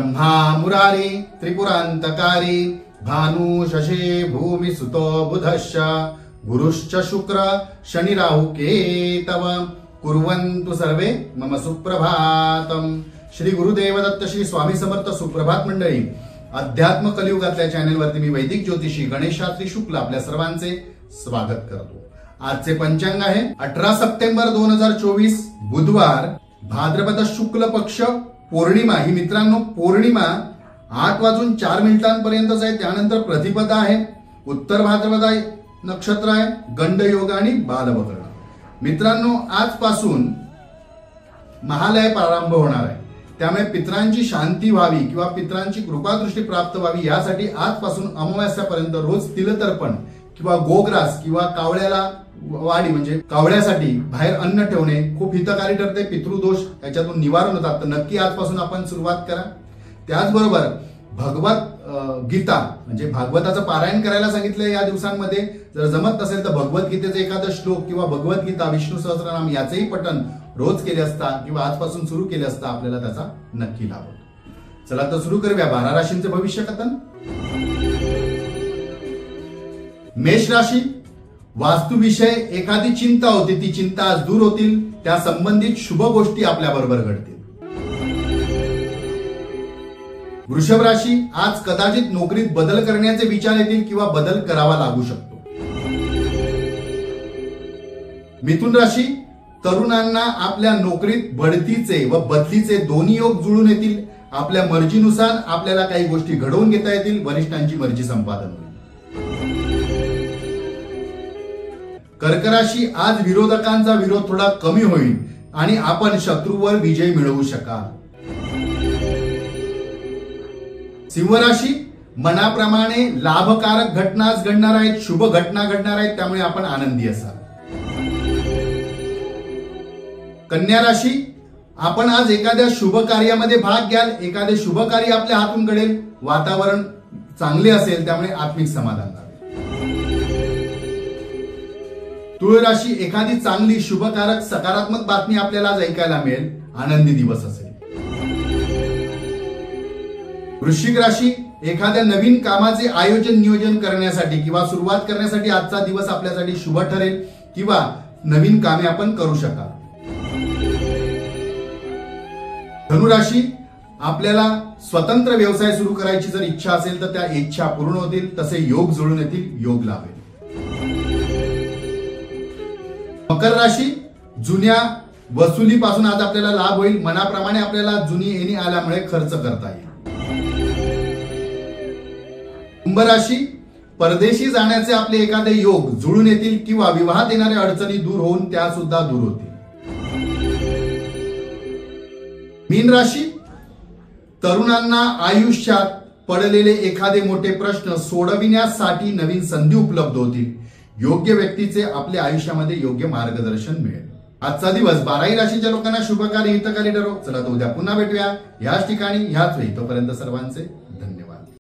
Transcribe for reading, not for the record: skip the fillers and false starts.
ब्रह्मा मुरारी त्रिपुरांतकारी भानु शशे भूमि सुतो बुधश्च गुरुश्च शुक्र शनि राहु केतव कुर्वन्तु सर्वे मम सुप्रभातम। श्री गुरुदेव दत्त श्री स्वामी समर्थ। सुप्रभात मंडळी, अध्यात्म कलियुगातल्या चॅनलवरती मी वैदिक ज्योतिषी गणेश शास्त्री शुक्ल आपल्या सर्वांचे स्वागत करतो। आजचे पंचांग आहे 18 सप्टेंबर 2024 बुधवार, भाद्रपद शुक्ल पक्ष पौर्णिमा। ही मित्रांनो पौर्णिमा 8:04 पर्यंतच आहे, त्यानंतर प्रतिपदा आहे, उत्तर भाद्रपदा नक्षत्र आहे, गंड योग आणि बालवकर्ण। मित्रांनो आजपासून महालय प्रारंभ होणार आहे, त्यामुळे पितरांची शांती व्हावी किंवा पितरांची कृपादृष्टी प्राप्त व्हावी यासाठी आजपासून अमावास्यापर्यंत रोज तिलतर्पण किंवा गोग्रास किंवा कावळ्याला वाढी म्हणजे कावळ्यासाठी बाहेर अन्न ठेवणे खूप हितकारी ठरते। पितृदोष याच्यातून निवारण होतात, तर नक्की आजपासून आपण सुरुवात करा। त्याचबरोबर भगवत गीता म्हणजे भागवताचं पारायण करायला सांगितलंय या दिवसांमध्ये। जर जमत नसेल तर भगवद्गीतेचे एखादा श्लोक किंवा भगवद्गीता विष्णू सहस्त्रनाम याचेही पठण रोज केले असता किंवा आजपासून सुरू केले असता आपल्याला त्याचा नक्की लाभ होतो। चला तर सुरू करूया 12 राशींचे भविष्य कथन। मेष राशी, वास्तुविषय एखादी चिंता होती ती चिंता आज दूर होतील, त्या संबंधित शुभ गोष्टी आपल्या बरोबर घडतील। वृषभ राशी, आज कदाचित नोकरीत बदल करण्याचे विचार येतील किंवा बदल करावा लागू शकतो। मिथुन राशी, तरुणांना आपल्या नोकरीत बढतीचे व बदलीचे दोन्ही योग जुळून येतील। आपल्या मर्जीनुसार आपल्याला काही गोष्टी घडवून घेता येतील, वरिष्ठांची मर्जी संपादन होईल। कर्क राशी, आज विरोधकांचा विरोध थोडा कमी होईल आणि आपण शत्रूवर विजय मिळवू शकाल। सिंह राशी, मनाप्रमाणे लाभकारक घटना घडणार आहेत, शुभ घटना घडणार आहेत, त्यामुळे आपण आनंदी असाल। कन्या राशी, आपण आज एखाद्या शुभ कार्यामध्ये भाग घ्याल, एखादे शुभ कार्य आपल्या हातून घडेल, वातावरण चांगले असेल त्यामुळे आत्मिक समाधान लाभेल। तुळ राशी, एखादी चांगली शुभकारक सकारात्मक बातमी आपल्याला आज ऐकायला मिळेल, आनंदी दिवस असेल। वृश्चिक राशी, एखाद्या नवीन कामाचे आयोजन नियोजन करण्यासाठी किंवा सुरुवात करण्यासाठी आजचा दिवस आपल्यासाठी शुभ ठरेल किंवा नवीन कामे आपण करू शकाल। धनुराशी, आपल्याला स्वतंत्र व्यवसाय सुरू करायची जर इच्छा असेल तर त्या इच्छा पूर्ण होतील, तसे योग जुळून येतील, योग लाभेल। मकर राशी, जुन्या वसुलीपासून आज आपल्याला लाभ होईल, मनाप्रमाणे आपल्याला जुनी येणी आल्यामुळे खर्च करता येईल। कुंभ राशी, परदेशी जाण्याचे आपले एखादे योग जुळून येतील किंवा विवाहात येणाऱ्या अडचणी दूर होऊन त्या सुद्धा दूर होतील। मीन राशी, तरुणांना आयुष्यात पडलेले एखादे मोठे प्रश्न सोडविण्यासाठी नवीन संधी उपलब्ध होतील, योग्य व्यक्तीचे आपल्या आयुष्यामध्ये योग्य मार्गदर्शन मिळेल। आजचा दिवस 12 राशीच्या लोकांना शुभकारी हितकारी ठरो। चला तर उद्या पुन्हा भेटूया याच ठिकाणी ह्याच वेळी, तोपर्यंत सर्वांचे